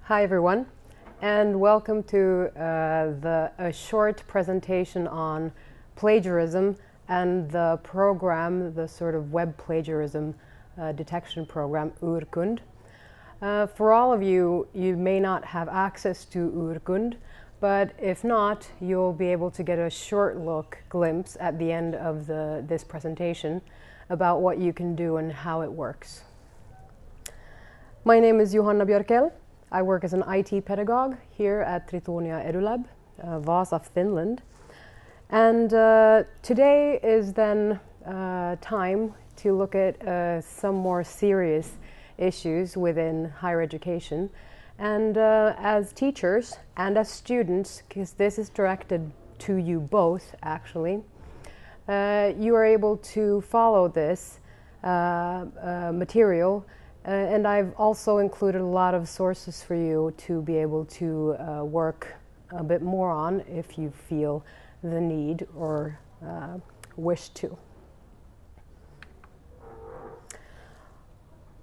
Hi everyone, and welcome to a short presentation on plagiarism and the program, the sort of web plagiarism detection program, Urkund. For all of you, you may not have access to Urkund, but if not, you'll be able to get a short glimpse at the end of this presentation about what you can do and how it works. My name is Johanna Björkel. I work as an IT pedagogue here at Tritonia EduLab, Vasa, Finland. And today is then time to look at some more serious issues within higher education. And as teachers and as students, because this is directed to you both actually, you are able to follow this material. And I've also included a lot of sources for you to be able to work a bit more on if you feel the need or wish to.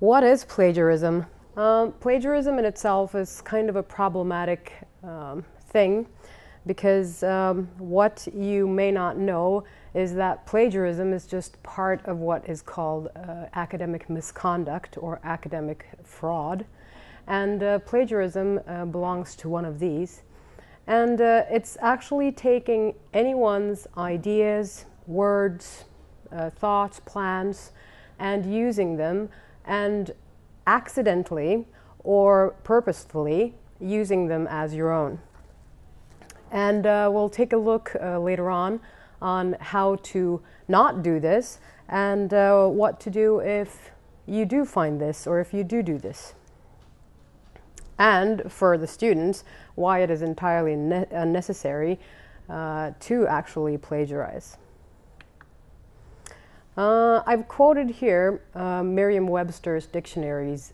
What is plagiarism? Plagiarism in itself is kind of a problematic thing because what you may not know is that plagiarism is just part of what is called academic misconduct or academic fraud. And plagiarism belongs to one of these. And it's actually taking anyone's ideas, words, thoughts, plans, and using them, and accidentally or purposefully using them as your own. And we'll take a look later on how to not do this and what to do if you do find this or if you do this. And for the students, why it is entirely unnecessary to actually plagiarize. I've quoted here Merriam-Webster's dictionary's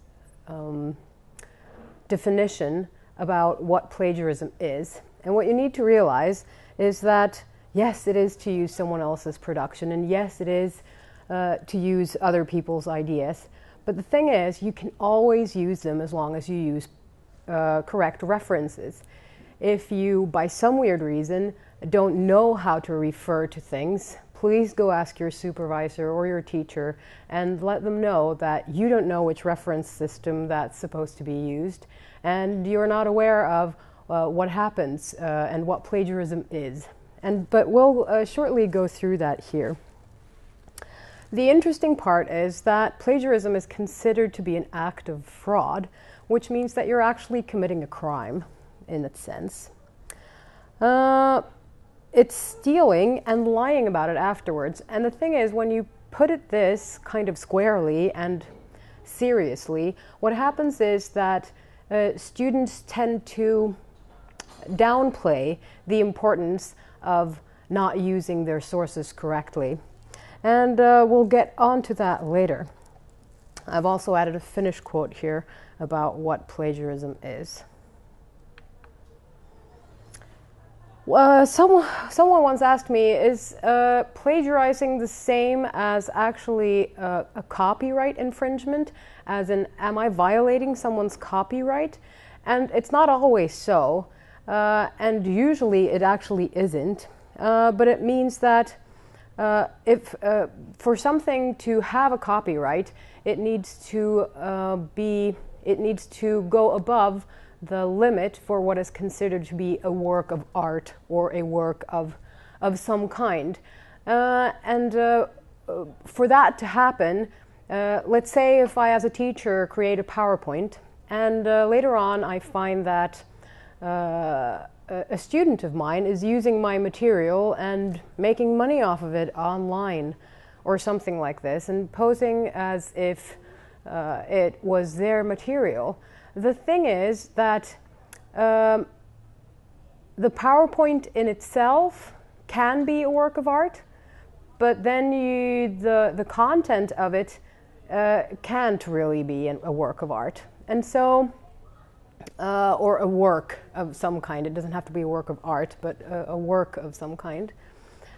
definition about what plagiarism is. And what you need to realize is that yes, it is to use someone else's production, and yes, it is to use other people's ideas. But the thing is, you can always use them as long as you use correct references. If you, by some weird reason, don't know how to refer to things, please go ask your supervisor or your teacher and let them know that you don't know which reference system that's supposed to be used, and you're not aware of what happens and what plagiarism is. But we'll shortly go through that here. The interesting part is that plagiarism is considered to be an act of fraud, which means that you're actually committing a crime in its sense. It's stealing and lying about it afterwards. And the thing is, when you put it this kind of squarely and seriously, what happens is that students tend to downplay the importance of not using their sources correctly. And we'll get onto that later. I've also added a Finnish quote here about what plagiarism is. Someone once asked me, is plagiarizing the same as actually a copyright infringement? As in, am I violating someone's copyright? And it's not always so. And usually it actually isn't, but it means that if for something to have a copyright, it needs to go above the limit for what is considered to be a work of art or a work of some kind. For that to happen, let's say if I as a teacher create a PowerPoint and later on I find that a student of mine is using my material and making money off of it online or something like this and posing as if it was their material. The thing is that the PowerPoint in itself can be a work of art, but then the content of it can't really be a work of art. And so or a work of some kind. It doesn't have to be a work of art, but a work of some kind.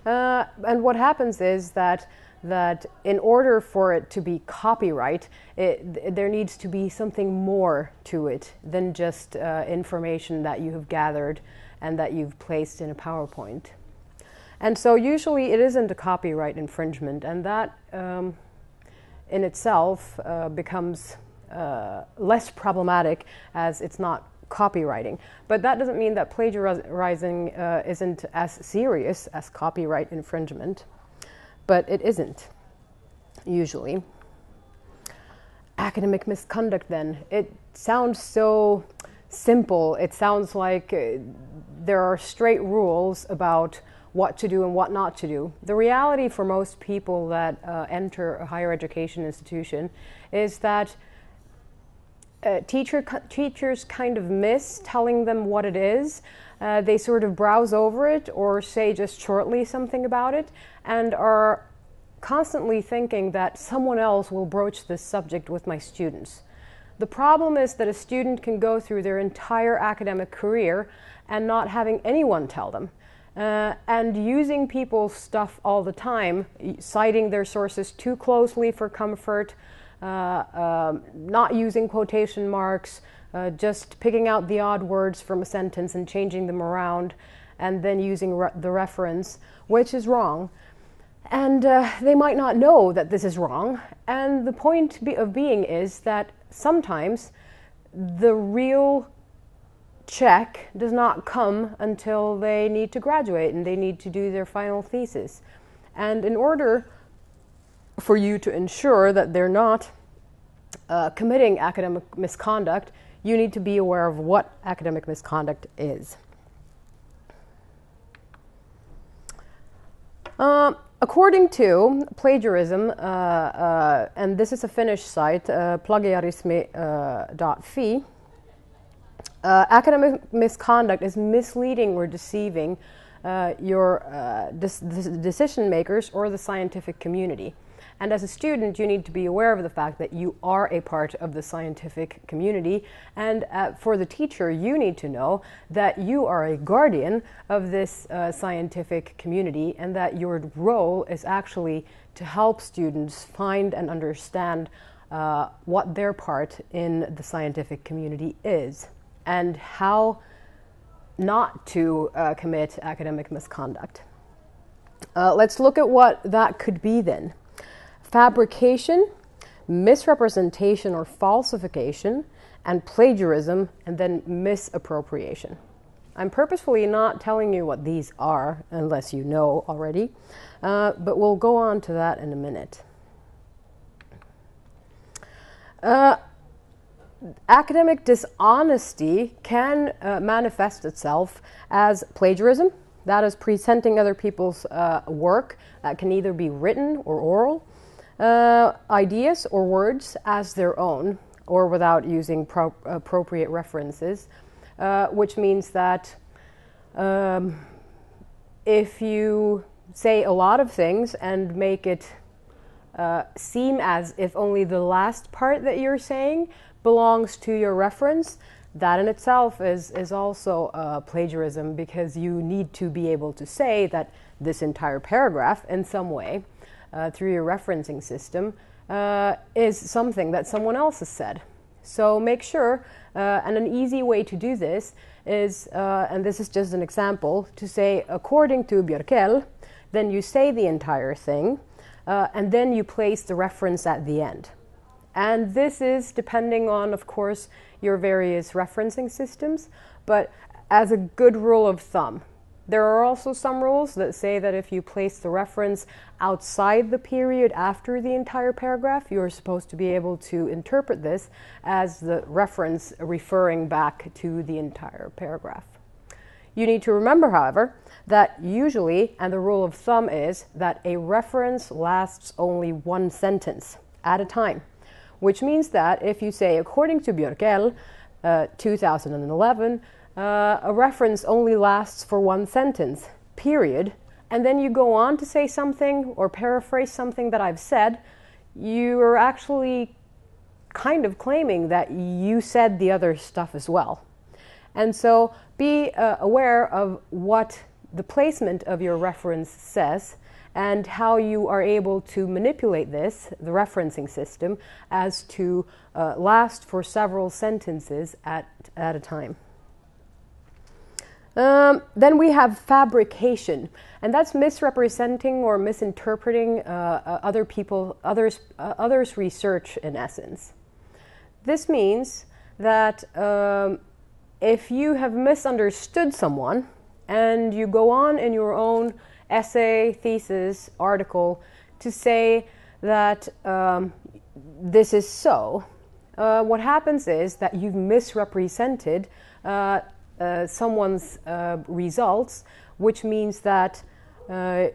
And what happens is that that in order for it to be copyright, there needs to be something more to it than just information that you have gathered and that you've placed in a PowerPoint. And so usually it isn't a copyright infringement, and that in itself becomes less problematic as it's not copywriting. But that doesn't mean that plagiarizing isn't as serious as copyright infringement. But it isn't, usually. Academic misconduct, then. It sounds so simple. It sounds like there are straight rules about what to do and what not to do. The reality for most people that enter a higher education institution is that teachers kind of miss telling them what it is. They sort of browse over it or say just shortly something about it and are constantly thinking that someone else will broach this subject with my students. The problem is that a student can go through their entire academic career and not having anyone tell them. And using people's stuff all the time, citing their sources too closely for comfort, not using quotation marks, just picking out the odd words from a sentence and changing them around, and then using the reference, which is wrong. And they might not know that this is wrong. And the point of being is that sometimes the real check does not come until they need to graduate and they need to do their final thesis. And in order for you to ensure that they're not committing academic misconduct, you need to be aware of what academic misconduct is. According to Plagiarism, and this is a Finnish site, plagiarism.fi, academic misconduct is misleading or deceiving your decision makers or the scientific community. And as a student, you need to be aware of the fact that you are a part of the scientific community. And for the teacher, you need to know that you are a guardian of this scientific community and that your role is actually to help students find and understand what their part in the scientific community is and how not to commit academic misconduct. Let's look at what that could be then. Fabrication, misrepresentation or falsification, and plagiarism, and then misappropriation. I'm purposefully not telling you what these are, unless you know already, but we'll go on to that in a minute. Academic dishonesty can manifest itself as plagiarism. That is presenting other people's work that can either be written or oral, ideas or words as their own or without using appropriate references, which means that if you say a lot of things and make it seem as if only the last part that you're saying belongs to your reference, that in itself is also plagiarism, because you need to be able to say that this entire paragraph in some way through your referencing system is something that someone else has said. So make sure, and an easy way to do this is, and this is just an example, to say according to Björkel, then you say the entire thing, and then you place the reference at the end. And this is depending on, of course, your various referencing systems, but as a good rule of thumb. There are also some rules that say that if you place the reference outside the period after the entire paragraph, you're supposed to be able to interpret this as the reference referring back to the entire paragraph. You need to remember, however, that usually, and the rule of thumb is, that a reference lasts only one sentence at a time, which means that if you say, according to Björkel, 2011, a reference only lasts for one sentence, period, and then you go on to say something or paraphrase something that I've said, you are actually kind of claiming that you said the other stuff as well. And so be aware of what the placement of your reference says, and how you are able to manipulate this, the referencing system, as to last for several sentences at a time. Then we have fabrication, and that's misrepresenting or misinterpreting others' research in essence. This means that if you have misunderstood someone and you go on in your own essay, thesis, article to say that this is so, what happens is that you've misrepresented someone's results, which means that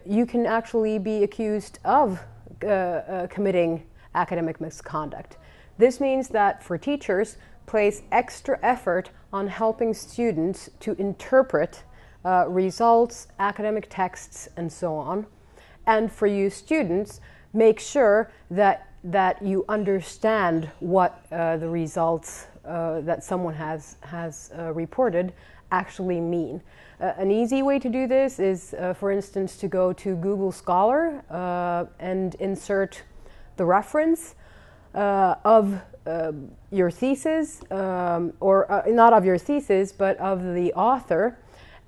you can actually be accused of committing academic misconduct. This means that for teachers, place extra effort on helping students to interpret results, academic texts, and so on. And for you students, make sure that you understand what the results that someone has reported actually mean. An easy way to do this is, for instance, to go to Google Scholar and insert the reference of your thesis, or not of your thesis, but of the author,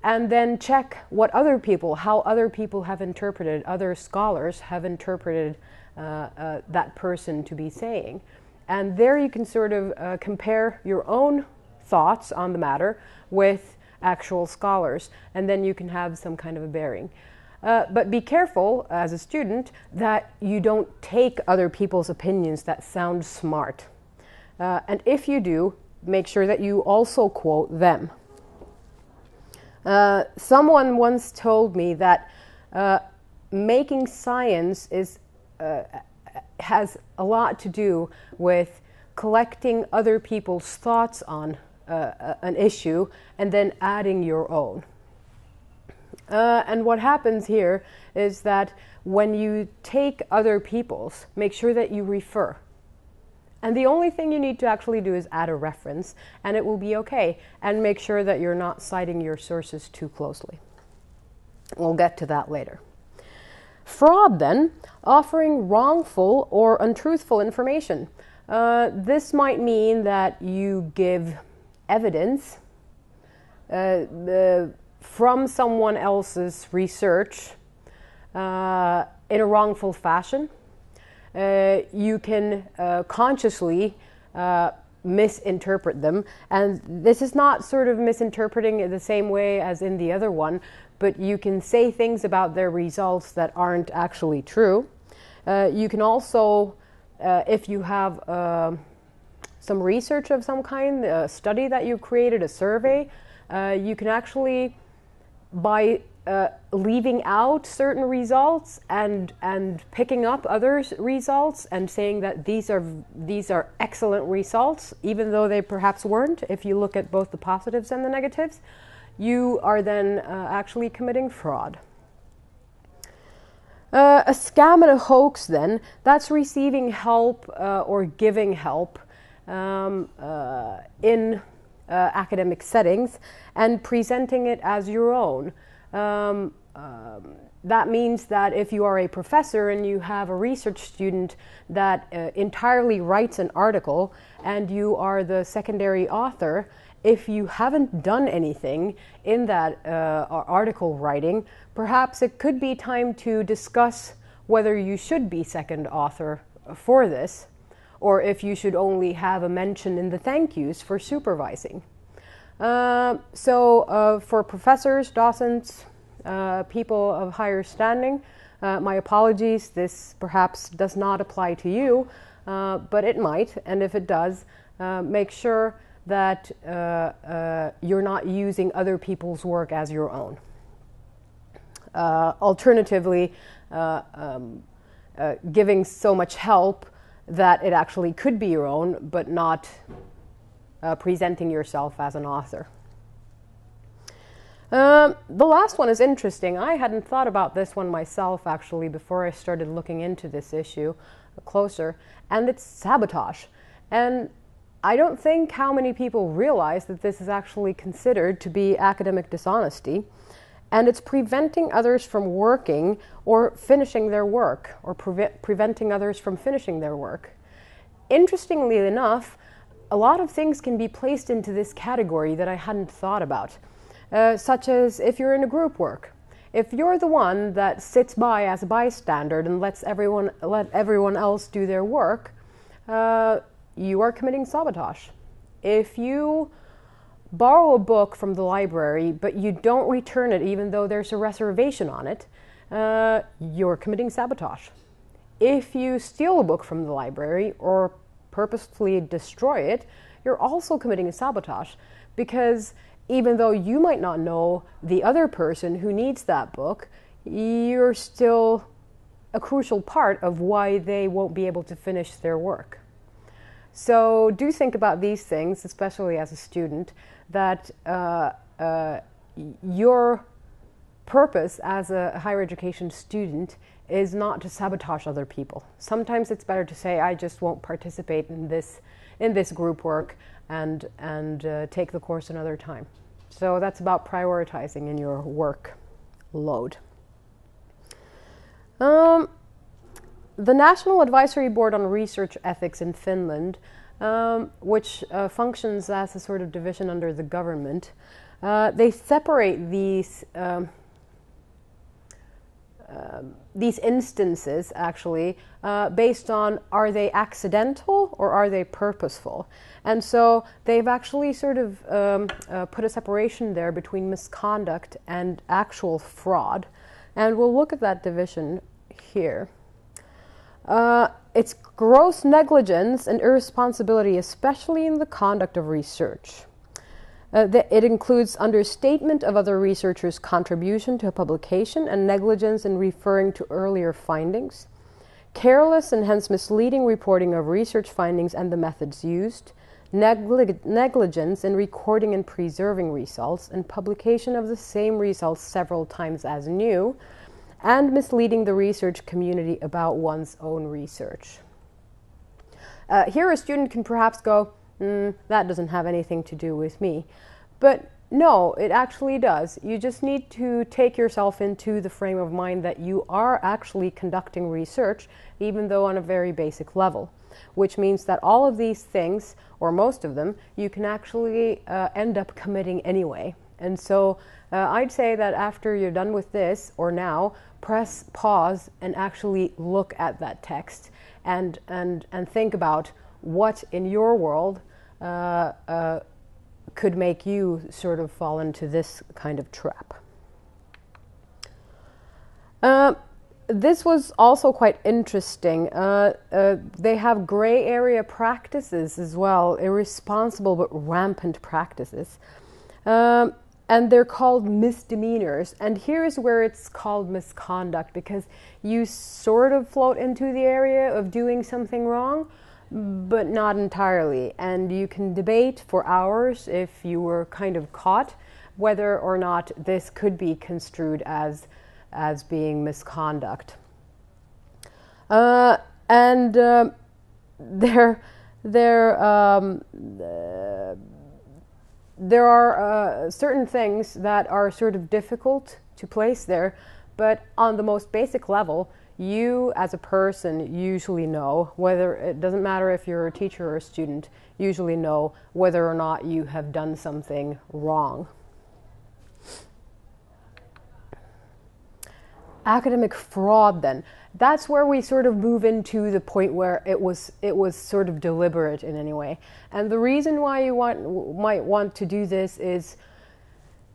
and then check what how other people have interpreted, other scholars have interpreted that person to be saying. And there you can sort of compare your own thoughts on the matter with actual scholars, and then you can have some kind of a bearing. But be careful as a student that you don't take other people's opinions that sound smart. And if you do, make sure that you also quote them. Someone once told me that making science has a lot to do with collecting other people's thoughts on an issue and then adding your own. And what happens here is that when you take other people's, make sure that you refer. And the only thing you need to actually do is add a reference, and it will be okay. And make sure that you're not citing your sources too closely. We'll get to that later. Fraud, then, offering wrongful or untruthful information. This might mean that you give evidence from someone else's research in a wrongful fashion. You can consciously misinterpret them, and this is not sort of misinterpreting in the same way as in the other one, but you can say things about their results that aren't actually true. You can also, if you have some research of some kind, a study that you've created, a survey, you can actually, by leaving out certain results and picking up others' results and saying that these are excellent results, even though they perhaps weren't, if you look at both the positives and the negatives, you are then actually committing fraud. A scam and a hoax, then, that's receiving help or giving help in academic settings and presenting it as your own. That means that if you are a professor and you have a research student that entirely writes an article and you are the secondary author, if you haven't done anything in that article writing, perhaps it could be time to discuss whether you should be second author for this, or if you should only have a mention in the thank yous for supervising. So for professors, docents, people of higher standing, my apologies, this perhaps does not apply to you, but it might, and if it does, make sure that you're not using other people's work as your own. Alternatively, giving so much help that it actually could be your own, but not presenting yourself as an author. The last one is interesting. I hadn't thought about this one myself, actually, before I started looking into this issue closer, and it's sabotage. And I don't think how many people realize that this is actually considered to be academic dishonesty. and it's preventing others from working or finishing their work, or preventing others from finishing their work. Interestingly enough, a lot of things can be placed into this category that I hadn't thought about, such as if you're in a group work. If you're the one that sits by as a bystander and let everyone else do their work, you are committing sabotage. If you borrow a book from the library, but you don't return it even though there's a reservation on it, you're committing sabotage. If you steal a book from the library or purposefully destroy it, you're also committing a sabotage, because even though you might not know the other person who needs that book, you're still a crucial part of why they won't be able to finish their work. So do think about these things, especially as a student, that your purpose as a higher education student is not to sabotage other people. Sometimes it's better to say, I just won't participate in this group work and take the course another time. So that's about prioritizing in your work load. The National Advisory Board on Research Ethics in Finland, which functions as a sort of division under the government, they separate these instances actually based on, are they accidental or are they purposeful? And so they've actually sort of put a separation there between misconduct and actual fraud. And we'll look at that division here. It's gross negligence and irresponsibility, especially in the conduct of research. It includes understatement of other researchers' contribution to a publication and negligence in referring to earlier findings, careless and hence misleading reporting of research findings and the methods used, negligence in recording and preserving results, and publication of the same results several times as new, and misleading the research community about one's own research. Here a student can perhaps go, that doesn't have anything to do with me. But no, it actually does. You just need to take yourself into the frame of mind that you are actually conducting research, even though on a very basic level, which means that all of these things, or most of them, you can actually end up committing anyway. And so I'd say that after you're done with this, or now, press pause and actually look at that text and think about what in your world could make you sort of fall into this kind of trap. This was also quite interesting. They have gray area practices as well, irresponsible but rampant practices. And they're called misdemeanors. And here's where it's called misconduct, because you sort of float into the area of doing something wrong, but not entirely. And you can debate for hours, if you were kind of caught, whether or not this could be construed as being misconduct. There are certain things that are sort of difficult to place there, but on the most basic level, you as a person usually know whether, it doesn't matter if you're a teacher or a student, usually know whether or not you have done something wrong. Academic fraud, then, that's where we sort of move into the point where it was sort of deliberate in any way. And the reason why you might want to do this is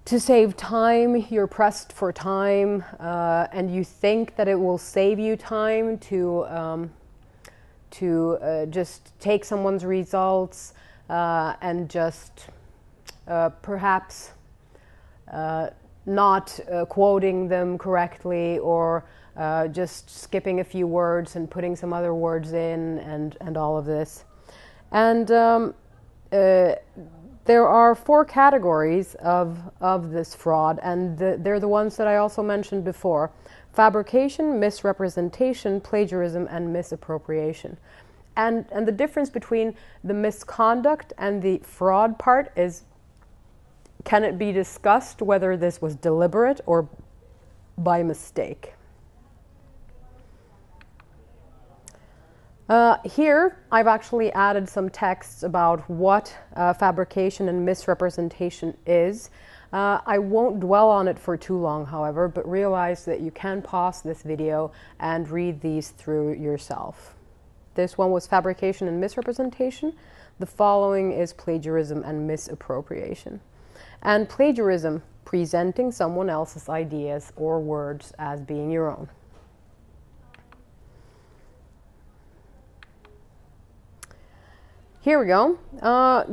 to save time. You're pressed for time, and you think that it will save you time to just take someone's results and just perhaps not quoting them correctly, or just skipping a few words and putting some other words in, and all of this. And there are 4 categories of this fraud, and they're the ones that I also mentioned before: fabrication, misrepresentation, plagiarism, and misappropriation. And the difference between the misconduct and the fraud part is can it be discussed whether this was deliberate or by mistake? Here, I've actually added some texts about what fabrication and misrepresentation is. I won't dwell on it for too long, however, but realize that you can pause this video and read these through yourself. This one was fabrication and misrepresentation. The following is plagiarism and misappropriation. And plagiarism, presenting someone else's ideas or words as being your own. Here we go.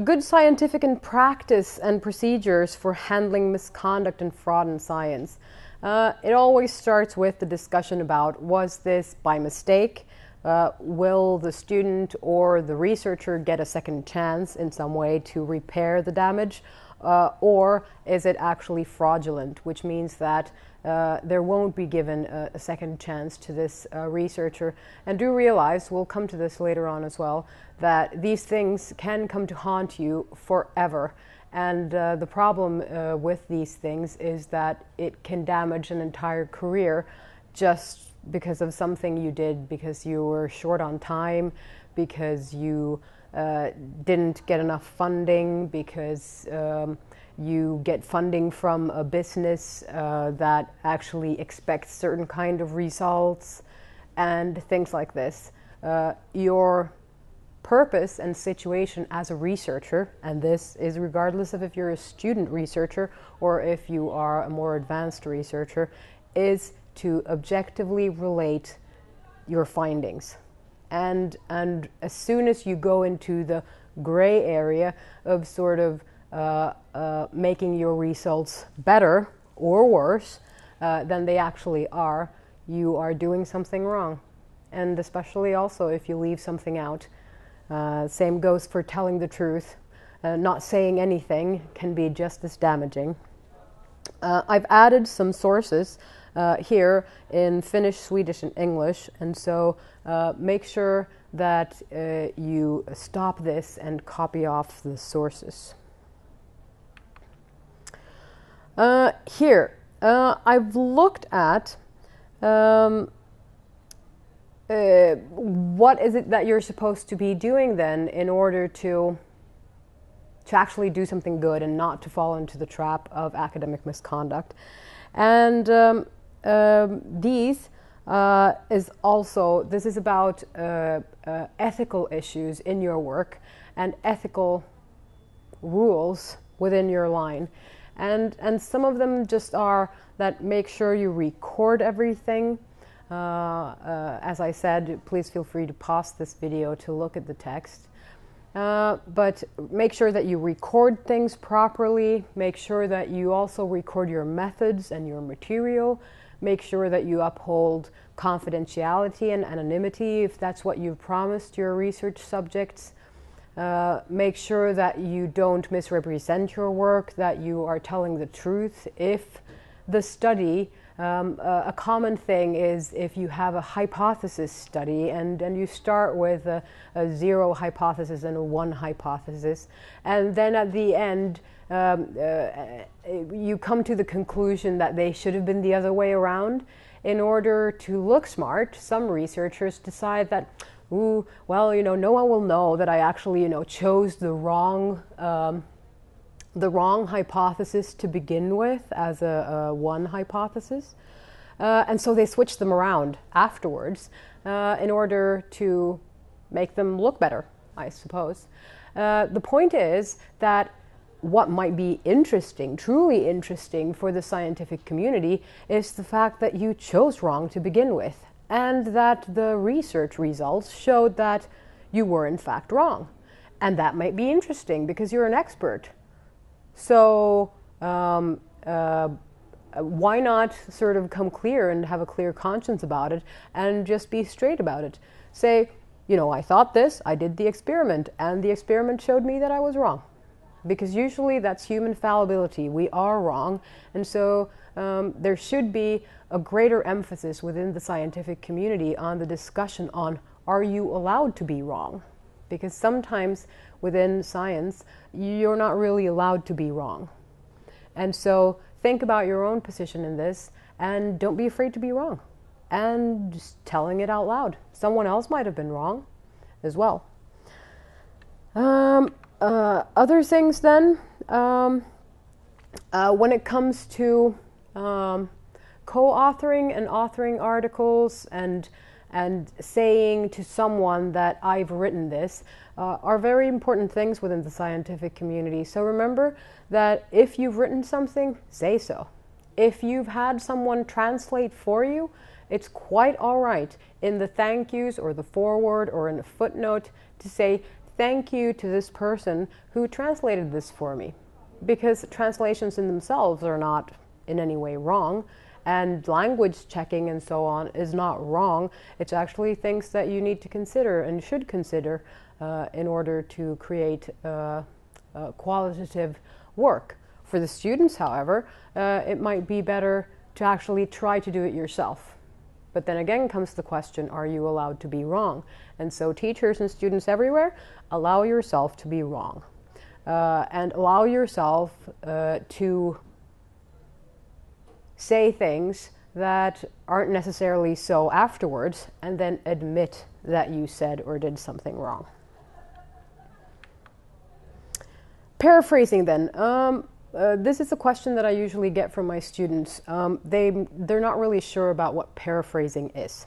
Good scientific and practice and procedures for handling misconduct and fraud in science. It always starts with the discussion about, was this by mistake? Will the student or the researcher get a second chance in some way to repair the damage? Or is it actually fraudulent, which means that there won't be given a second chance to this researcher. And do realize, we'll come to this later on as well, that these things can come to haunt you forever. And the problem with these things is that it can damage an entire career just because of something you did, because you were short on time, because you didn't get enough funding, because you get funding from a business that actually expects certain kind of results and things like this. Your purpose and situation as a researcher, and this is regardless of if you're a student researcher or if you are a more advanced researcher, is to objectively relate your findings. And as soon as you go into the gray area of sort of making your results better or worse than they actually are, you are doing something wrong. And especially also if you leave something out. Same goes for telling the truth. Not saying anything can be just as damaging. I've added some sources here in Finnish, Swedish, and English, and so make sure that you stop this and copy off the sources. Here, I've looked at what is it that you're supposed to be doing then in order to actually do something good and not to fall into the trap of academic misconduct. And this is about ethical issues in your work and ethical rules within your line. And some of them just are that make sure you record everything. As I said, please feel free to pause this video to look at the text. But make sure that you record things properly. Make sure that you also record your methods and your material. Make sure that you uphold confidentiality and anonymity if that's what you've promised your research subjects. Make sure that you don't misrepresent your work, that you are telling the truth. If the study, a common thing is if you have a hypothesis study and you start with a 0 hypothesis and a 1 hypothesis, and then at the end you come to the conclusion that they should have been the other way around. In order to look smart, some researchers decide that, ooh, well, no one will know that I actually, chose the wrong hypothesis to begin with as a 1 hypothesis. And so they switch them around afterwards in order to make them look better, I suppose. The point is that what might be interesting, truly interesting for the scientific community is the fact that you chose wrong to begin with, and that the research results showed that you were in fact wrong. And that might be interesting because you're an expert. So why not sort of come clear and have a clear conscience about it and just be straight about it? Say, I thought this, I did the experiment, and the experiment showed me that I was wrong. Because usually that's human fallibility. We are wrong. And so there should be a greater emphasis within the scientific community on the discussion on, are you allowed to be wrong? Because sometimes within science, you're not really allowed to be wrong. And so think about your own position in this, and don't be afraid to be wrong. And just telling it out loud. Someone else might have been wrong as well. Other things then, when it comes to co-authoring and authoring articles and saying to someone that I've written this are very important things within the scientific community. So remember that if you've written something, say so. If you've had someone translate for you, it's quite all right in the thank yous or the foreword or in a footnote to say thank you to this person who translated this for me, because translations in themselves are not in any way wrong, and language checking and so on is not wrong. It's actually things that you need to consider and should consider in order to create qualitative work. For the students, however, it might be better to actually try to do it yourself. But then again comes the question, are you allowed to be wrong? And so teachers and students everywhere, allow yourself to be wrong. And allow yourself to say things that aren't necessarily so afterwards, and then admit that you said or did something wrong. Paraphrasing then. This is a question that I usually get from my students. They're not really sure about what paraphrasing is.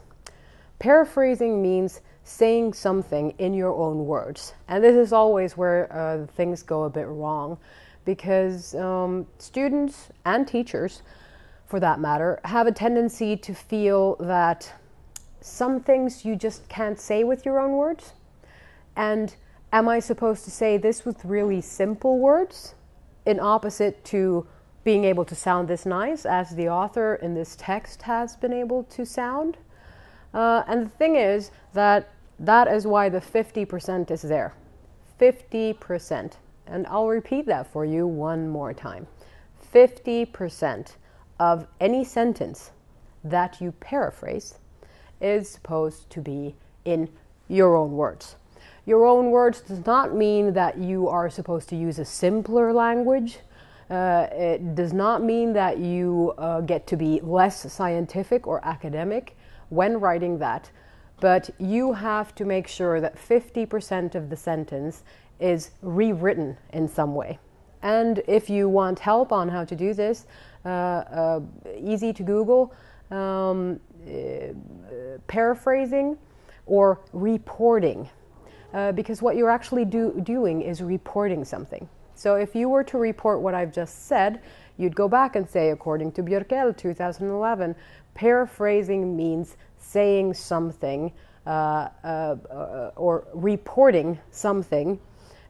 Paraphrasing means saying something in your own words. And this is always where things go a bit wrong, because students and teachers, for that matter, have a tendency to feel that some things you just can't say with your own words. And am I supposed to say this with really simple words, in opposite to being able to sound this nice as the author in this text has been able to sound? And the thing is that is why the 50% is there. 50%. And I'll repeat that for you one more time. 50% of any sentence that you paraphrase is supposed to be in your own words. Your own words does not mean that you are supposed to use a simpler language. It does not mean that you get to be less scientific or academic when writing that. But you have to make sure that 50% of the sentence is rewritten in some way. And if you want help on how to do this, easy to Google, paraphrasing or reporting. Because what you're actually doing is reporting something. So if you were to report what I've just said, you'd go back and say, according to Björkel, 2011, paraphrasing means saying something or reporting something.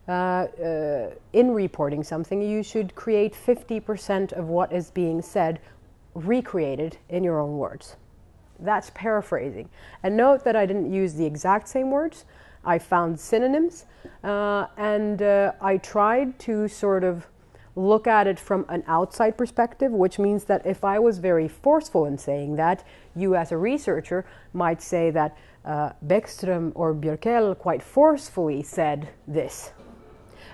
In reporting something, you should create 50% of what is being said recreated in your own words. That's paraphrasing. And note that I didn't use the exact same words. I found synonyms, and I tried to sort of look at it from an outside perspective, which means that if I was very forceful in saying that, you as a researcher might say that Bäckström or Björkel quite forcefully said this.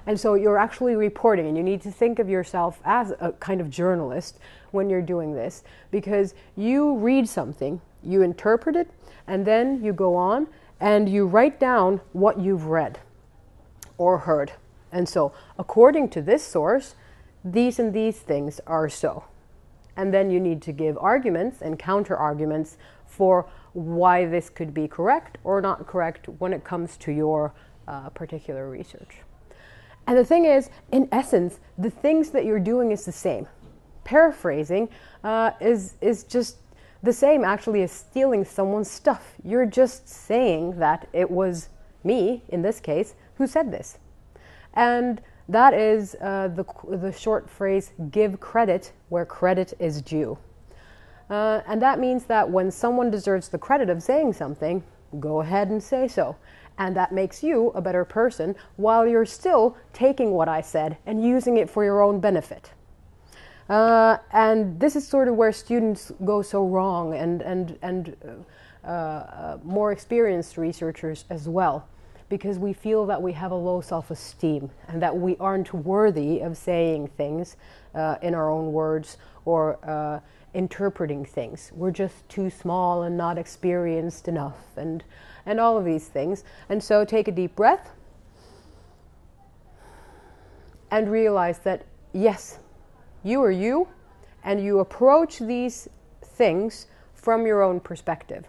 And so you're actually reporting, and you need to think of yourself as a kind of journalist when you're doing this, because you read something, you interpret it, and then you go on and you write down what you've read or heard. And so, according to this source, these and these things are so. And then you need to give arguments and counter-arguments for why this could be correct or not correct when it comes to your particular research. And the thing is, in essence, the things that you're doing is the same. Paraphrasing is just the same actually as stealing someone's stuff. You're just saying that it was me, in this case, who said this. And that is the short phrase, give credit where credit is due. And that means that when someone deserves the credit of saying something, go ahead and say so. And that makes you a better person while you're still taking what I said and using it for your own benefit. And this is sort of where students go so wrong, and more experienced researchers as well. because we feel that we have a low self-esteem and that we aren't worthy of saying things in our own words or interpreting things. We're just too small and not experienced enough and all of these things. And so take a deep breath and realize that, yes, you are you, and you approach these things from your own perspective.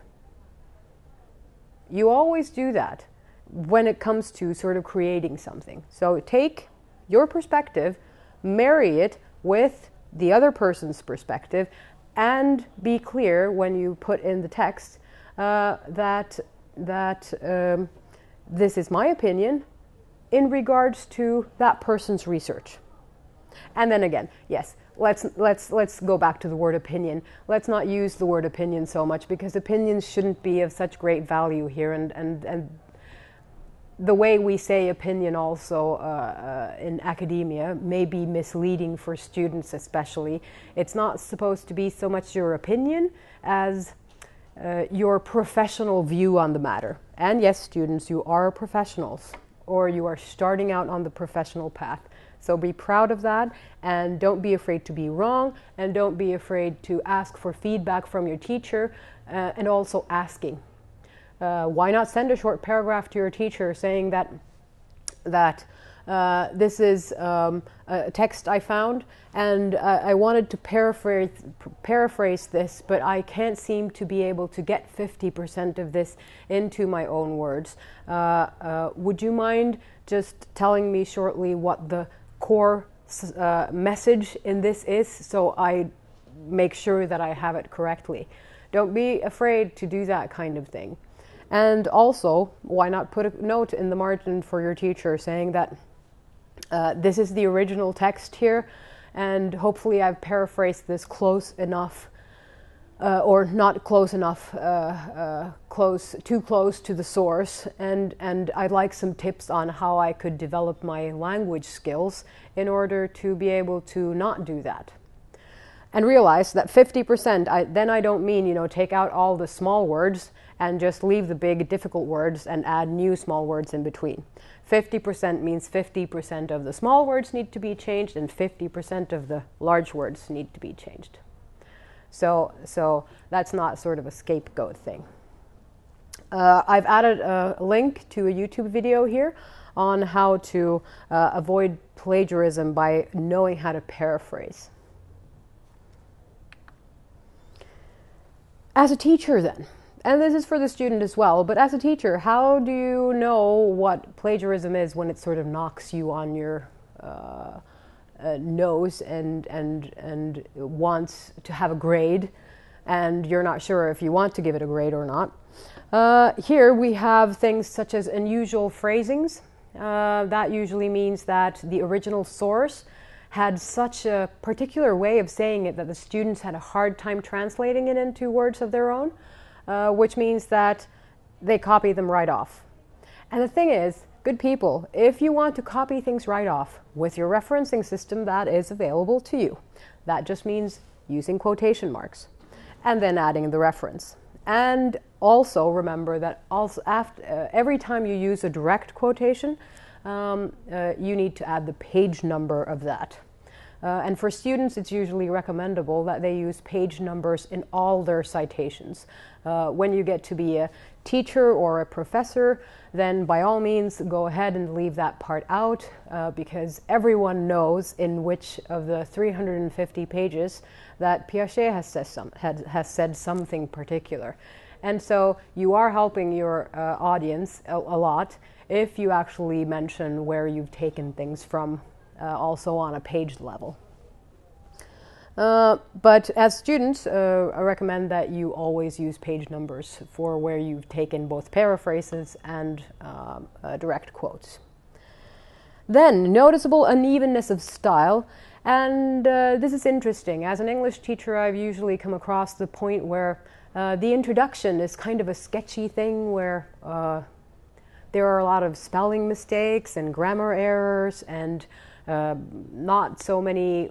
You always do that when it comes to sort of creating something. So take your perspective, marry it with the other person's perspective, and be clear when you put in the text that this is my opinion in regards to that person's research. And then again, yes, let's go back to the word opinion. Let's not use the word opinion so much, because opinions shouldn't be of such great value here, and the way we say opinion also in academia may be misleading for students especially. It's not supposed to be so much your opinion as your professional view on the matter. And yes, students, you are professionals, or you are starting out on the professional path. So be proud of that, and don't be afraid to be wrong, and don't be afraid to ask for feedback from your teacher, and also asking. Why not send a short paragraph to your teacher saying that this is a text I found, and I wanted to paraphrase this, but I can't seem to be able to get 50% of this into my own words. Would you mind just telling me shortly what the core message in this is, so I make sure that I have it correctly? Don't be afraid to do that kind of thing. And also, why not put a note in the margin for your teacher saying that this is the original text here, and hopefully I've paraphrased this close enough, or not close enough, too close to the source, and I'd like some tips on how I could develop my language skills in order to be able to not do that. And realize that 50%, then I don't mean, take out all the small words and just leave the big difficult words and add new small words in between. 50% means 50% of the small words need to be changed, and 50% of the large words need to be changed. So that's not sort of a scapegoat thing. I've added a link to a YouTube video here on how to avoid plagiarism by knowing how to paraphrase. As a teacher then, and this is for the student as well, but as a teacher, how do you know what plagiarism is when it sort of knocks you on your nose and wants to have a grade, and you're not sure if you want to give it a grade or not? Here we have things such as unusual phrasings. That usually means that the original source had such a particular way of saying it that the students had a hard time translating it into words of their own, which means that they copy them right off. And the thing is, good people, if you want to copy things right off with your referencing system, that is available to you. That just means using quotation marks and then adding the reference. And also remember that every time you use a direct quotation, you need to add the page number of that. And for students, it's usually recommendable that they use page numbers in all their citations. When you get to be a teacher or a professor, then by all means go ahead and leave that part out, because everyone knows in which of the 350 pages that Piaget has said something particular. And so you are helping your audience a lot if you actually mention where you've taken things from, also on a page level. But as students, I recommend that you always use page numbers for where you've taken both paraphrases and direct quotes. Then, noticeable unevenness of style. And this is interesting. As an English teacher, I've usually come across the point where the introduction is kind of a sketchy thing where there are a lot of spelling mistakes and grammar errors and not so many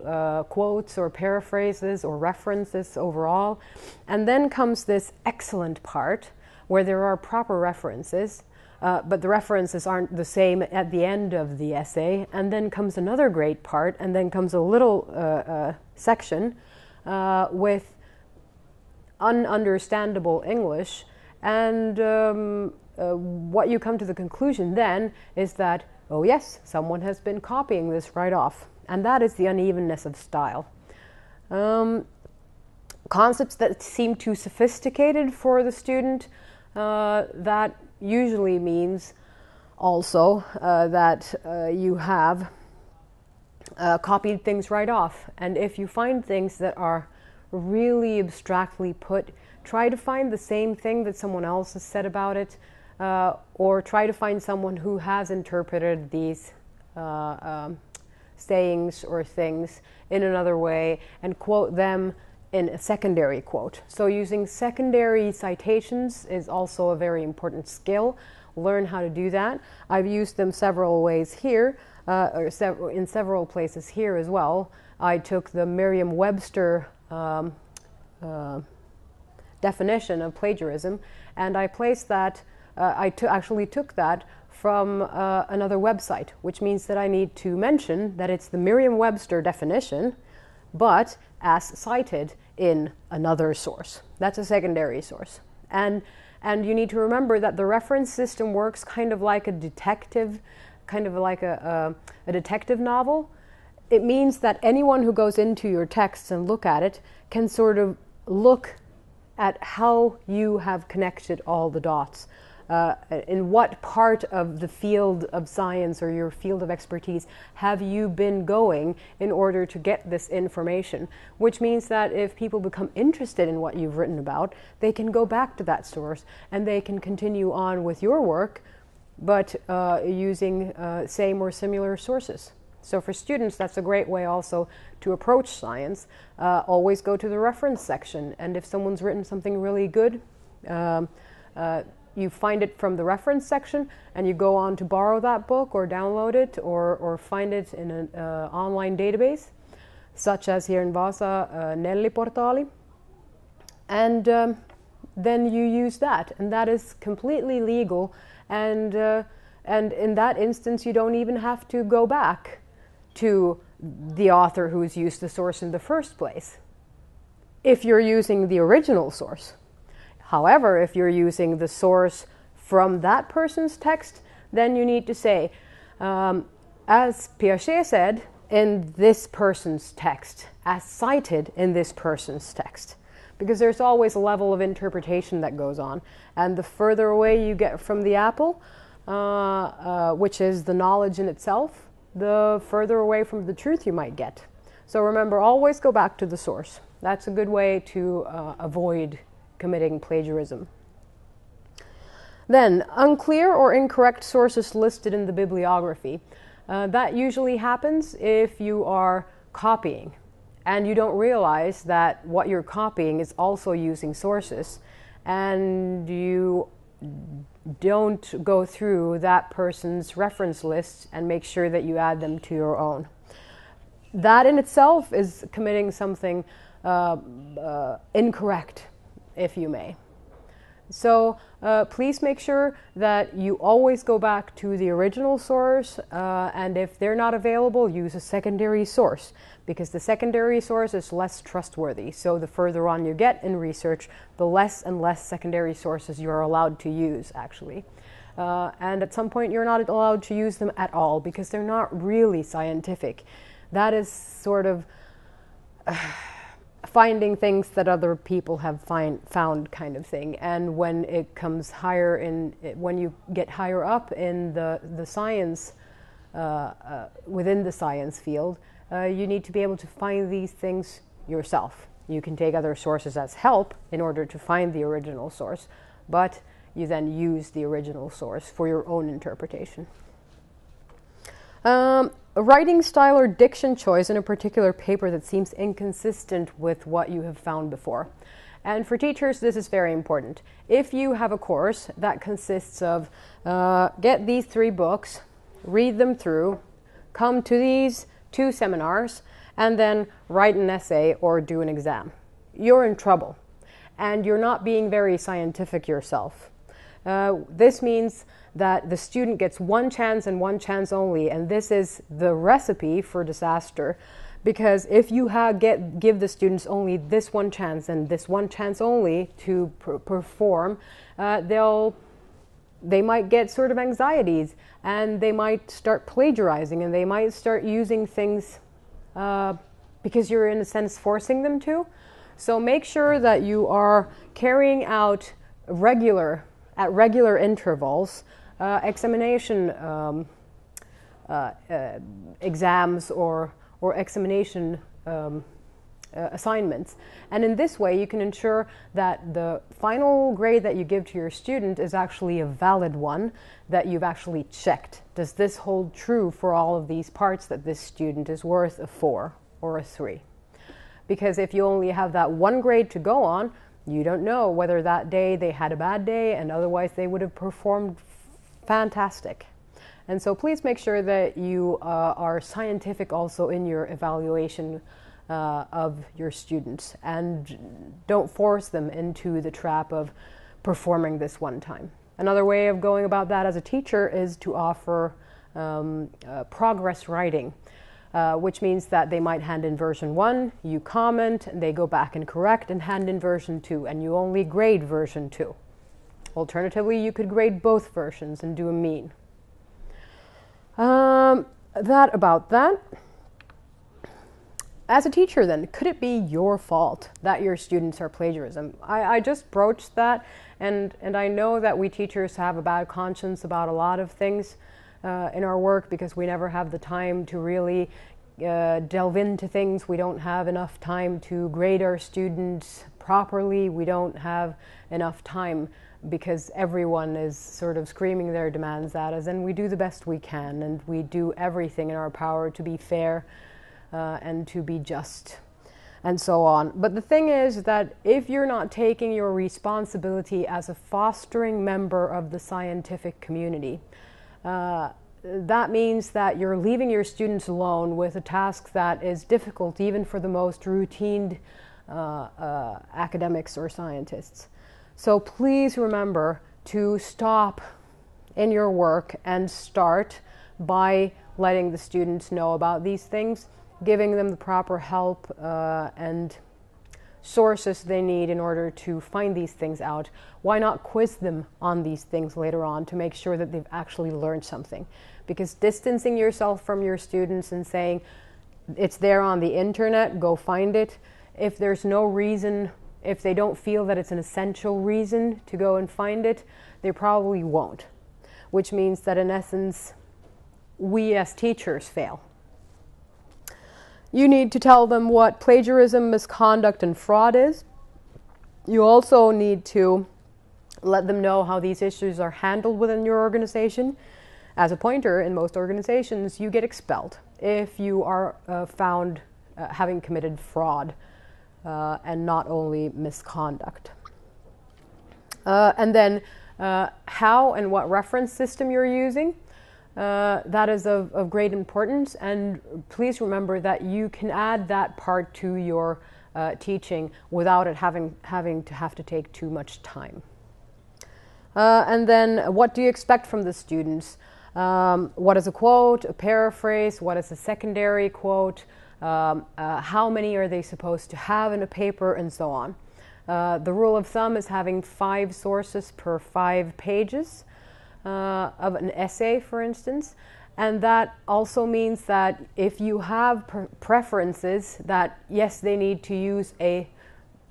quotes or paraphrases or references overall. And then comes this excellent part where there are proper references, but the references aren't the same at the end of the essay, and then comes another great part, and then comes a little section with ununderstandable English, and what you come to the conclusion then is that, oh yes, someone has been copying this right off, and that is the unevenness of style. Concepts that seem too sophisticated for the student, that usually means also that you have copied things right off. And if you find things that are really abstractly put, try to find the same thing that someone else has said about it, or try to find someone who has interpreted these sayings or things in another way and quote them in a secondary quote. So using secondary citations is also a very important skill. Learn how to do that. I've used them several ways here, in several places here as well. I took the Merriam-Webster definition of plagiarism, and I placed that, actually took that from another website, which means that I need to mention that it's the Merriam-Webster definition, but as cited in another source. That's a secondary source. And you need to remember that the reference system works kind of like a detective, kind of like a detective novel. It means that anyone who goes into your texts and look at it can sort of look at how you have connected all the dots. In what part of the field of science or your field of expertise have you been going in order to get this information? Which means that if people become interested in what you've written about, they can go back to that source and they can continue on with your work, but using same or similar sources. So for students, that's a great way also to approach science. Always go to the reference section, and if someone's written something really good, you find it from the reference section and you go on to borrow that book or download it or find it in an online database, such as here in Vasa, Nelli-portaali. And then you use that, and that is completely legal, and in that instance you don't even have to go back to the author who's used the source in the first place, if you're using the original source. However, if you're using the source from that person's text, then you need to say, as Piaget said in this person's text, as cited in this person's text. Because there's always a level of interpretation that goes on. And the further away you get from the apple, which is the knowledge in itself, the further away from the truth you might get. So remember, always go back to the source. That's a good way to avoid committing plagiarism. Then, unclear or incorrect sources listed in the bibliography. That usually happens if you are copying and you don't realize that what you're copying is also using sources, and you don't go through that person's reference list and make sure that you add them to your own. That in itself is committing something incorrect, if you may. So please make sure that you always go back to the original source, and if they're not available, use a secondary source, because the secondary source is less trustworthy. So the further on you get in research, the less and less secondary sources you're allowed to use, actually. And at some point you're not allowed to use them at all, because they're not really scientific. That is sort of finding things that other people have found kind of thing. And when it comes higher in, when you get higher up in the science, within the science field, you need to be able to find these things yourself. You can take other sources as help in order to find the original source, but you then use the original source for your own interpretation. A writing style or diction choice in a particular paper that seems inconsistent with what you have found before. And for teachers, this is very important. If you have a course that consists of get these 3 books, read them through, come to these 2 seminars, and then write an essay or do an exam, you're in trouble. And you're not being very scientific yourself. This means that the student gets one chance and one chance only, and this is the recipe for disaster. Because if you give the students only this one chance and this one chance only to perform, they might get sort of anxieties, and they might start plagiarizing, and they might start using things because you're in a sense forcing them to. So make sure that you are carrying out at regular intervals examination exams or examination assignments. And in this way, you can ensure that the final grade that you give to your student is actually a valid one, that you've actually checked. Does this hold true for all of these parts, that this student is worth a 4 or a 3? Because if you only have that one grade to go on, you don't know whether that day they had a bad day, and otherwise they would have performed fantastic. And so please make sure that you are scientific also in your evaluation of your students, and don't force them into the trap of performing this one time. Another way of going about that as a teacher is to offer progress writing, which means that they might hand in version 1, you comment, and they go back and correct and hand in version 2, and you only grade version 2. Alternatively, you could grade both versions and do a mean. That about that. As a teacher then, could it be your fault that your students are plagiarism? I just broached that, and I know that we teachers have a bad conscience about a lot of things in our work, because we never have the time to really delve into things. We don't have enough time to grade our students properly. We don't have enough time because everyone is sort of screaming their demands at us, and we do the best we can, and we do everything in our power to be fair and to be just, and so on. But the thing is that if you're not taking your responsibility as a fostering member of the scientific community, that means that you're leaving your students alone with a task that is difficult even for the most routine academics or scientists. So please remember to stop in your work and start by letting the students know about these things, giving them the proper help and sources they need in order to find these things out. Why not quiz them on these things later on to make sure that they've actually learned something? Because distancing yourself from your students and saying, it's there on the internet, go find it, if there's no reason, if they don't feel that it's an essential reason to go and find it, they probably won't. Which means that in essence, we as teachers fail. You need to tell them what plagiarism, misconduct, and fraud is. You also need to let them know how these issues are handled within your organization. As a pointer, in most organizations, you get expelled if you are found having committed fraud and not only misconduct. And then how and what reference system you're using. That is of great importance, and please remember that you can add that part to your teaching without it having to take too much time. And then what do you expect from the students? What is a quote, a paraphrase, what is a secondary quote, how many are they supposed to have in a paper, and so on. The rule of thumb is having 5 sources per 5 pages. Of an essay, for instance, and that also means that if you have preferences that yes, they need to use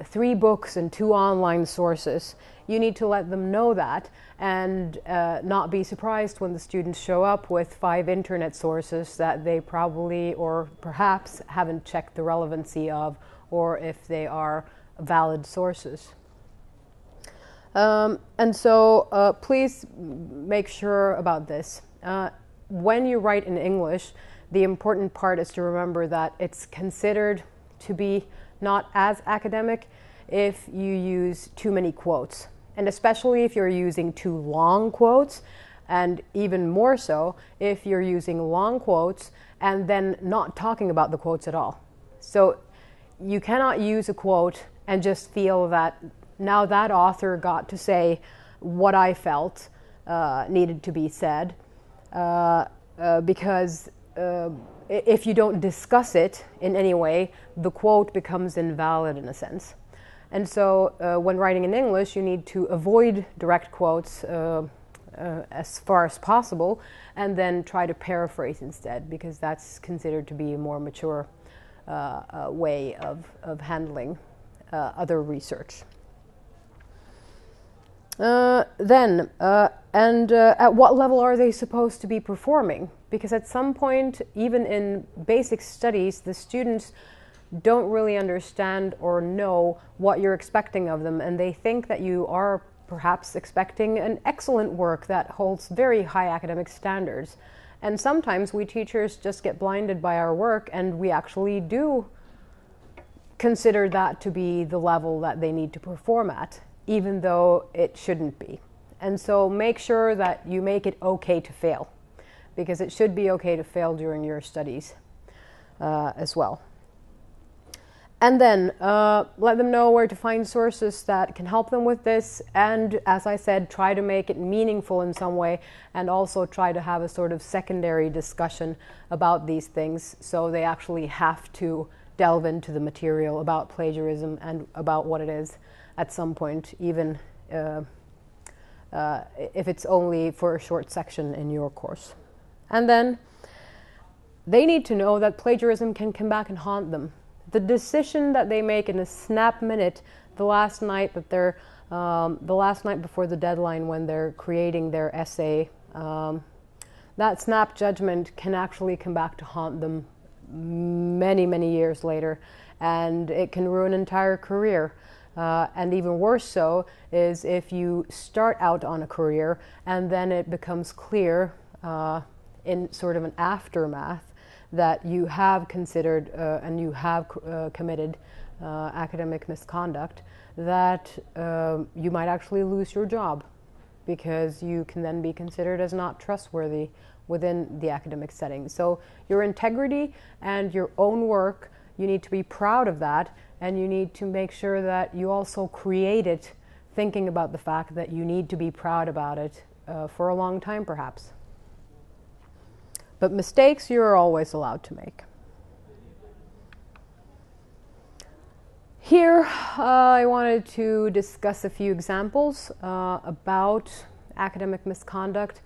3 books and 2 online sources, you need to let them know that, and not be surprised when the students show up with 5 internet sources that they probably or perhaps haven't checked the relevancy of, or if they are valid sources. And so please make sure about this. When you write in English, the important part is to remember that it's considered to be not as academic if you use too many quotes. And especially if you're using too long quotes, and even more so if you're using long quotes and then not talking about the quotes at all. So you cannot use a quote and just feel that now that author got to say what I felt needed to be said, because if you don't discuss it in any way, the quote becomes invalid in a sense. And so when writing in English, you need to avoid direct quotes as far as possible, and then try to paraphrase instead, because that's considered to be a more mature way of handling other research. And at what level are they supposed to be performing? Because at some point, even in basic studies, the students don't really understand or know what you're expecting of them, and they think that you are perhaps expecting an excellent work that holds very high academic standards. And sometimes we teachers just get blinded by our work, and we actually do consider that to be the level that they need to perform at, even though it shouldn't be. And so make sure that you make it okay to fail, because it should be okay to fail during your studies as well. And then let them know where to find sources that can help them with this, and as I said, try to make it meaningful in some way, and also try to have a sort of secondary discussion about these things, so they actually have to delve into the material about plagiarism and about what it is at some point, even if it's only for a short section in your course. And then they need to know that plagiarism can come back and haunt them. The decision that they make in a snap minute, the last night before the deadline when they're creating their essay, that snap judgment can actually come back to haunt them many, many years later, and it can ruin an entire career. And even worse so is if you start out on a career and then it becomes clear in sort of an aftermath that you have considered and you have committed academic misconduct, that you might actually lose your job, because you can then be considered as not trustworthy within the academic setting. So your integrity and your own work, you need to be proud of that, and you need to make sure that you also create it thinking about the fact that you need to be proud about it for a long time perhaps. But mistakes you're always allowed to make. Here I wanted to discuss a few examples about academic misconduct.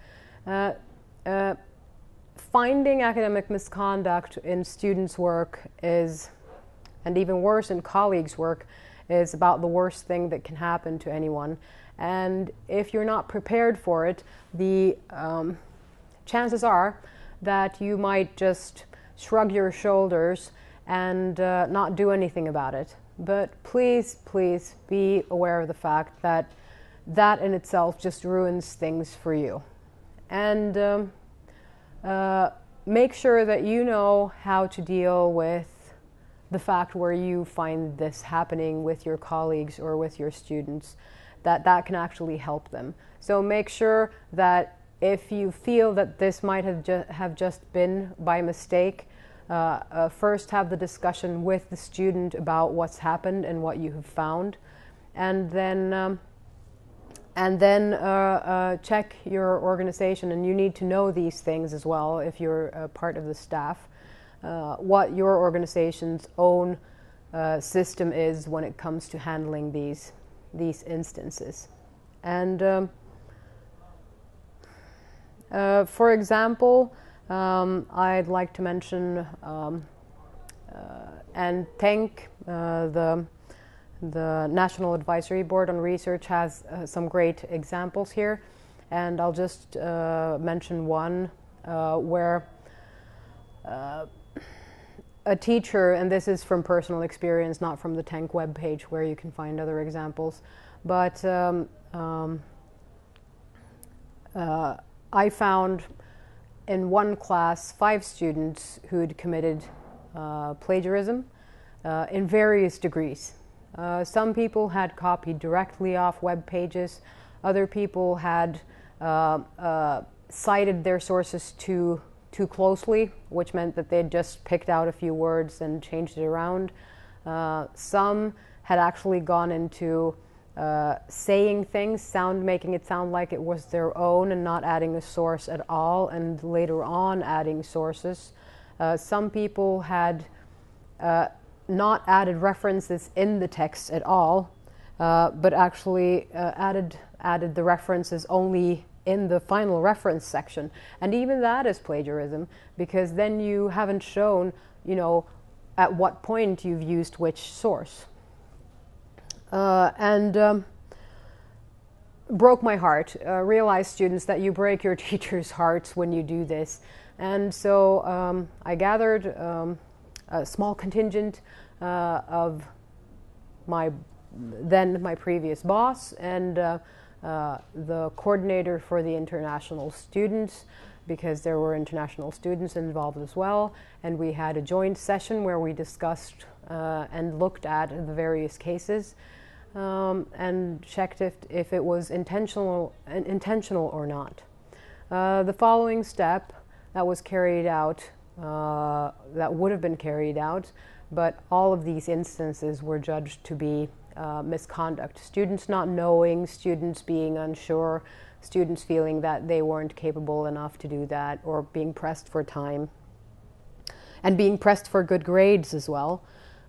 Finding academic misconduct in students' work is, and even worse in colleagues' work, is about the worst thing that can happen to anyone. And if you're not prepared for it, the chances are that you might just shrug your shoulders and not do anything about it. But please, please be aware of the fact that that in itself just ruins things for you. And make sure that you know how to deal with the fact where you find this happening with your colleagues or with your students, that can actually help them. So make sure that if you feel that this might have just been by mistake, first have the discussion with the student about what's happened and what you have found, and then check your organization. And you need to know these things as well if you're a part of the staff, what your organization's own system is when it comes to handling these instances. And for example, I'd like to mention and thank the National Advisory Board on Research has some great examples here, and I'll just mention one where a teacher, and this is from personal experience, not from the TANK webpage where you can find other examples, but I found in one class 5 students who'd committed plagiarism in various degrees. Some people had copied directly off web pages. Other people had cited their sources too closely, which meant that they'd just picked out a few words and changed it around. Some had actually gone into saying things, making it sound like it was their own and not adding a source at all, and later on adding sources. Some people had not added references in the text at all, but actually added the references only in the final reference section. And even that is plagiarism, because then you haven't shown, you know, at what point you've used which source. Broke my heart. Realize, students, that you break your teachers' hearts when you do this. And so I gathered a small contingent of my previous boss and the coordinator for the international students, because there were international students involved as well, and we had a joint session where we discussed and looked at the various cases and checked if it was intentional or not. The following step that was carried out, that would have been carried out, but all of these instances were judged to be misconduct. Students not knowing, students being unsure, students feeling that they weren't capable enough to do that, or being pressed for time, and being pressed for good grades as well,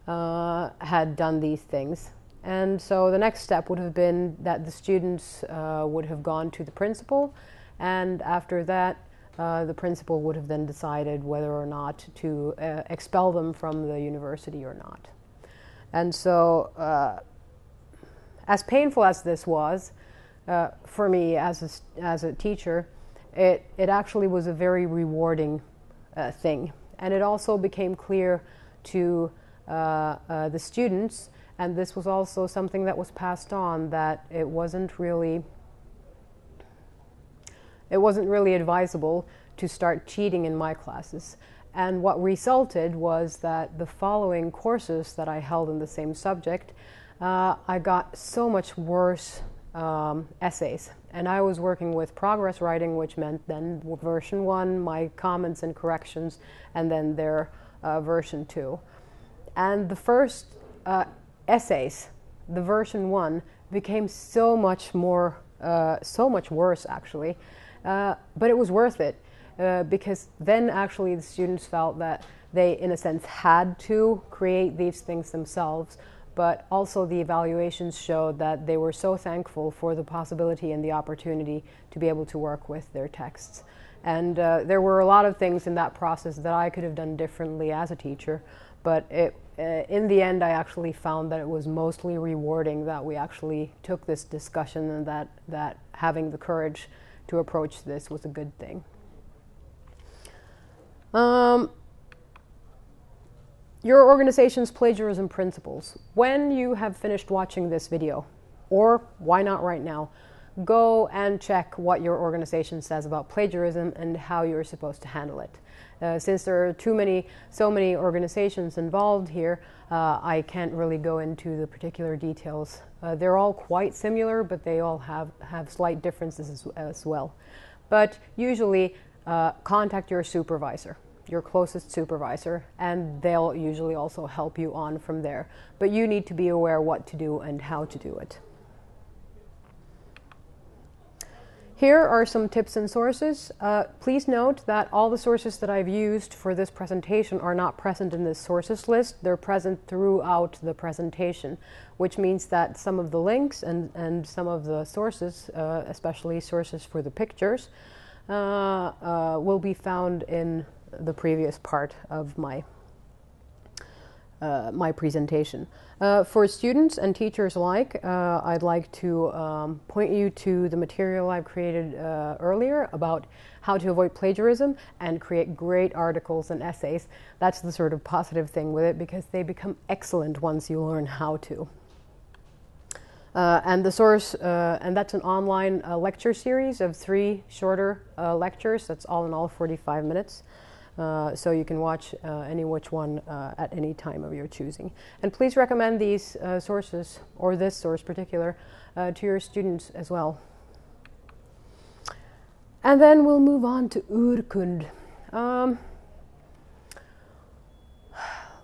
had done these things. And so the next step would have been that the students would have gone to the principal, and after that the principal would have then decided whether or not to expel them from the university or not. And so as painful as this was for me as a teacher, it actually was a very rewarding thing. And it also became clear to the students, and this was also something that was passed on, that it wasn't really advisable to start cheating in my classes. And what resulted was that the following courses that I held in the same subject, I got so much worse essays. And I was working with progress writing, which meant then version 1, my comments and corrections, and then their version 2. And the first essays, the version 1, became so much worse actually, but it was worth it, because then actually the students felt that they, in a sense, had to create these things themselves, but also the evaluations showed that they were so thankful for the possibility and the opportunity to be able to work with their texts. And there were a lot of things in that process that I could have done differently as a teacher, but in the end I actually found that it was mostly rewarding that we actually took this discussion, and that having the courage to approach this was a good thing. Your organization's plagiarism principles. When you have finished watching this video, or why not right now, go and check what your organization says about plagiarism and how you're supposed to handle it. Since there are so many organizations involved here, I can't really go into the particular details. They're all quite similar, but they all have slight differences as well. But usually contact your supervisor, your closest supervisor, and they'll usually also help you on from there. But you need to be aware what to do and how to do it. Here are some tips and sources. Please note that all the sources that I've used for this presentation are not present in this sources list. They're present throughout the presentation, which means that some of the links and some of the sources, especially sources for the pictures, will be found in the previous part of my my presentation. For students and teachers alike, I'd like to point you to the material I've created earlier about how to avoid plagiarism and create great articles and essays. That's the sort of positive thing with it, because they become excellent once you learn how to. And the source, and that's an online lecture series of 3 shorter lectures. That's all in all 45 minutes. So you can watch any which one at any time of your choosing. And please recommend these sources, or this source particular, to your students as well. And then we'll move on to Urkund.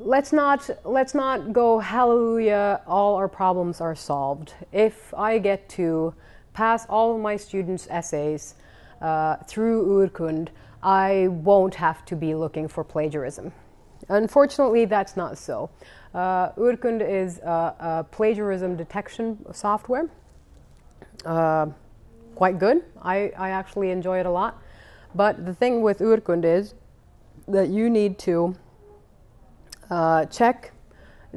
let's not go hallelujah, all our problems are solved. If I get to pass all of my students' essays through Urkund, I won't have to be looking for plagiarism. Unfortunately, that's not so. Urkund is a plagiarism detection software. Quite good. I actually enjoy it a lot. But the thing with Urkund is that you need to check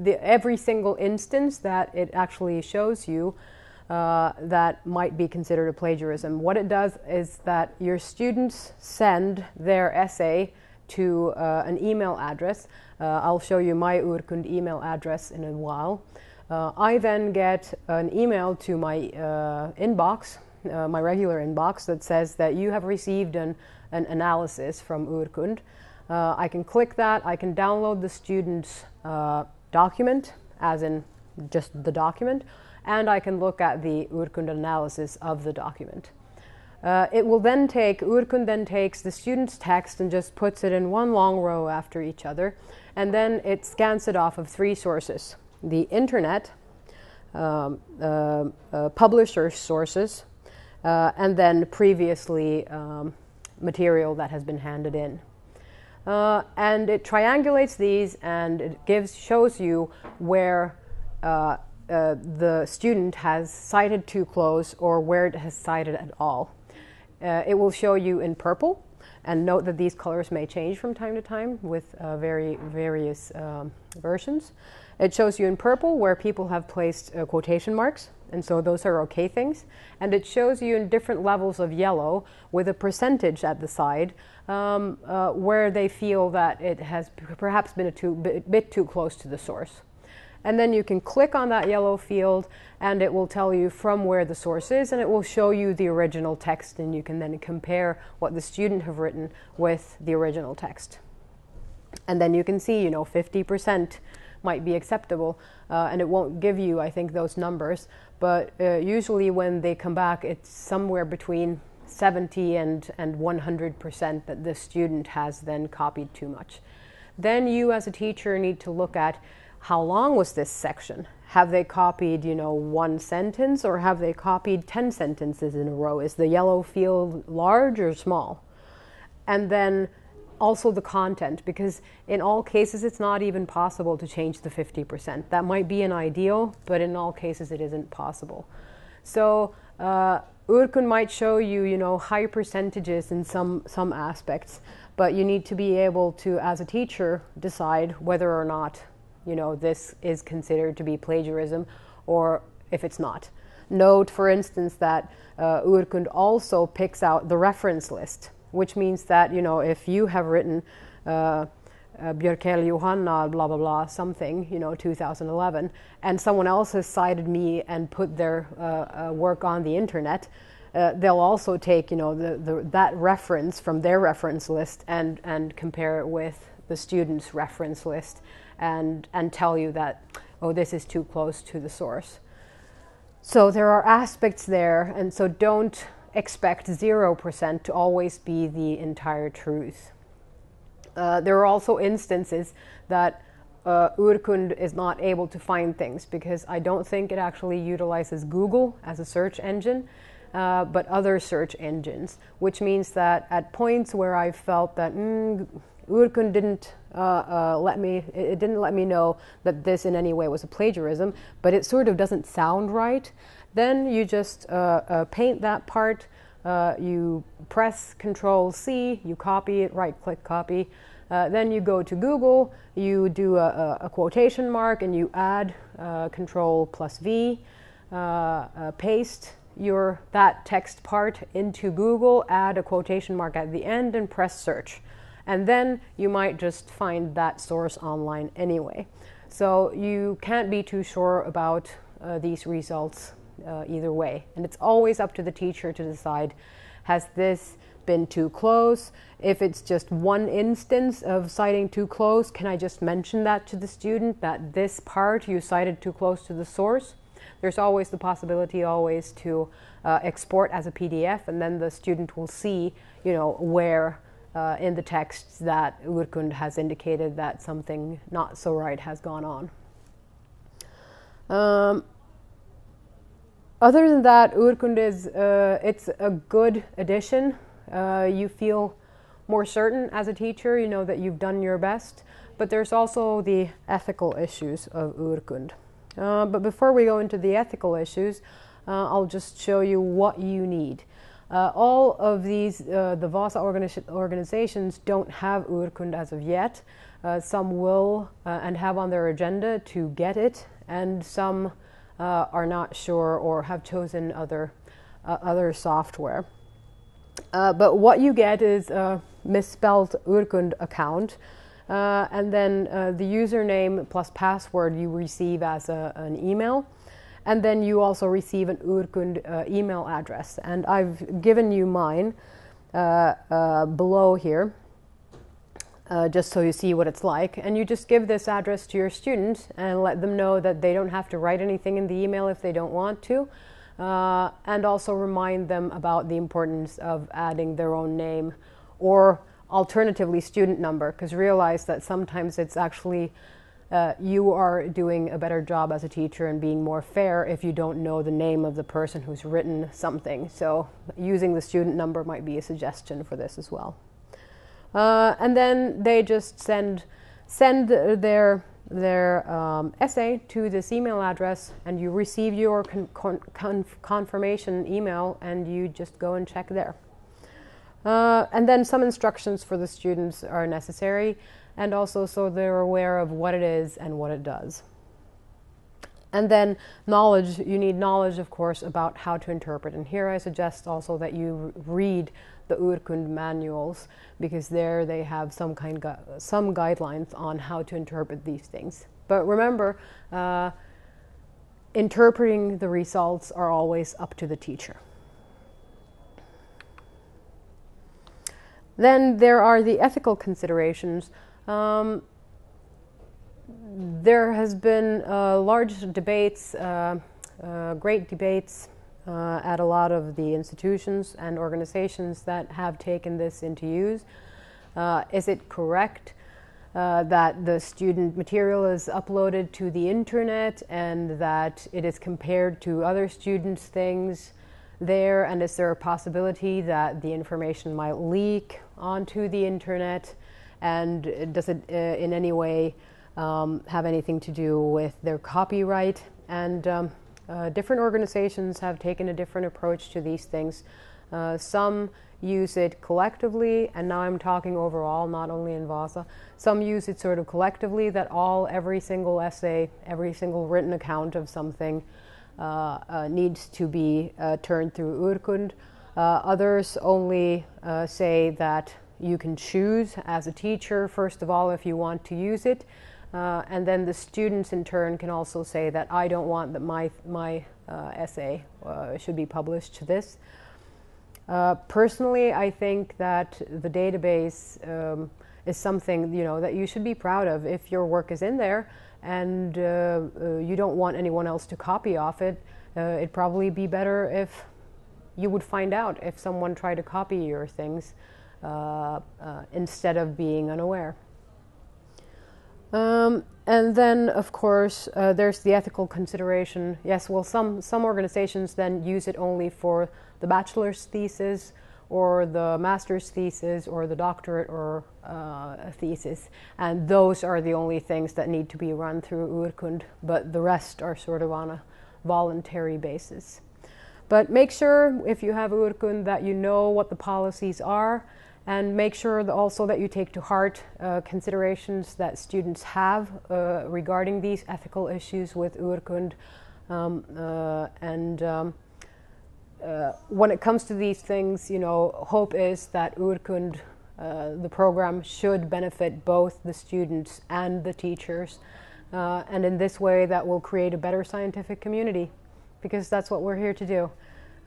every single instance that it actually shows you that might be considered a plagiarism. What it does is that your students send their essay to an email address. I'll show you my Urkund email address in a while. I then get an email to my inbox, my regular inbox, that says that you have received an analysis from Urkund. I can click that, I can download the student's document, as in just the document, and I can look at the Urkund analysis of the document. Urkund then takes the student's text and just puts it in one long row after each other, and then it scans it off of 3 sources: the internet, publisher sources, and then previously material that has been handed in. And it triangulates these, and it shows you where the student has cited too close or where it has cited at all. It will show you in purple, and note that these colors may change from time to time with various versions. It shows you in purple where people have placed quotation marks, and so those are okay things. And it shows you in different levels of yellow with a percentage at the side where they feel that it has perhaps been a bit too close to the source. And then you can click on that yellow field, and it will tell you from where the source is, and it will show you the original text, and you can then compare what the student have written with the original text. And then you can see, 50% might be acceptable, and it won't give you, I think, those numbers, but usually when they come back, it's somewhere between 70 and 100% that the student has then copied too much. Then you as a teacher need to look at how long was this section? Have they copied, 1 sentence, or have they copied 10 sentences in a row? Is the yellow field large or small? And then also the content, because in all cases it's not even possible to change the 50%. That might be an ideal, but in all cases it isn't possible. So Urkund might show you, high percentages in some aspects, but you need to be able to, as a teacher, decide whether or not this is considered to be plagiarism, or if it's not. Note, for instance, that Urkund also picks out the reference list, which means that, if you have written Björkel Johanna, blah, blah, blah, something, 2011, and someone else has cited me and put their work on the internet, they'll also take, that reference from their reference list and compare it with the student's reference list, and tell you that, oh, this is too close to the source. So there are aspects there, and so don't expect 0% to always be the entire truth. There are also instances that Urkund is not able to find things, because I don't think it actually utilizes Google as a search engine, but other search engines, which means that at points where I felt that Urkund didn't let me know that this in any way was a plagiarism, but it sort of doesn't sound right, then you just paint that part, you press Control-C, you copy it, right-click copy, then you go to Google, you do a quotation mark, and you add Control+V, paste that text part into Google, add a quotation mark at the end, and press search. And then you might just find that source online anyway. So you can't be too sure about these results either way. And it's always up to the teacher to decide, has this been too close? If it's just one instance of citing too close, can I just mention that to the student, that this part you cited too close to the source? There's always the possibility to export as a PDF, and then the student will see, where in the texts that Urkund has indicated that something not so right has gone on. Other than that, Urkund is it's a good addition. You feel more certain as a teacher, you know that you've done your best, but there's also the ethical issues of Urkund. But before we go into the ethical issues, I'll just show you what you need. All of these, the Vasa organizations don't have Urkund as of yet. Some will and have on their agenda to get it, and some are not sure or have chosen other software. But what you get is a misspelled Urkund account, and then the username plus password you receive as an email, and then you also receive an Urkund email address. And I've given you mine below here, just so you see what it's like. And you just give this address to your student and let them know that they don't have to write anything in the email if they don't want to. And also remind them about the importance of adding their own name or alternatively student number, because realize that sometimes it's actually you are doing a better job as a teacher and being more fair if you don't know the name of the person who's written something. So using the student number might be a suggestion for this as well. And then they just send their essay to this email address, and you receive your confirmation email, and you just go and check there. And then some instructions for the students are necessary, and also so they're aware of what it is and what it does. And then knowledge, you need knowledge, of course, about how to interpret. And here I suggest also that you read the Urkund manuals, because there they have some guidelines on how to interpret these things. But remember, interpreting the results are always up to the teacher. Then there are the ethical considerations. There has been large debates, great debates at a lot of the institutions and organizations that have taken this into use. Is it correct that the student material is uploaded to the internet and that it is compared to other students' things there? And is there a possibility that the information might leak onto the internet? And does it in any way have anything to do with their copyright? And different organizations have taken a different approach to these things. Some use it collectively, and now I'm talking overall, not only in Vasa. Some use it sort of collectively, that every single essay, every single written account of something needs to be turned through Urkund. Others only say that you can choose as a teacher, first of all, if you want to use it. And then the students in turn can also say that I don't want that my essay should be published to this. Personally, I think that the database is something, you know, that you should be proud of if your work is in there, and you don't want anyone else to copy off it. It'd probably be better if you would find out if someone tried to copy your things instead of being unaware. And then, of course, there's the ethical consideration. Yes, well, some organizations then use it only for the bachelor's thesis or the master's thesis or the doctorate or thesis. And those are the only things that need to be run through Urkund, but the rest are sort of on a voluntary basis. But make sure, if you have Urkund, that you know what the policies are, and make sure also that you take to heart considerations that students have regarding these ethical issues with Urkund. When it comes to these things, you know, hope is that Urkund, the program, should benefit both the students and the teachers. And in this way, that will create a better scientific community, because that's what we're here to do.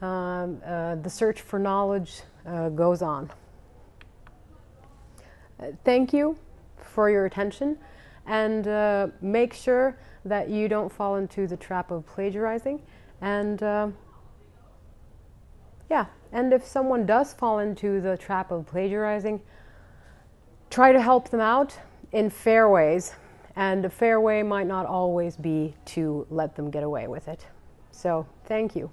The search for knowledge goes on. Thank you for your attention, and make sure that you don't fall into the trap of plagiarizing. And yeah, and if someone does fall into the trap of plagiarizing, try to help them out in fair ways. And a fair way might not always be to let them get away with it. So, thank you.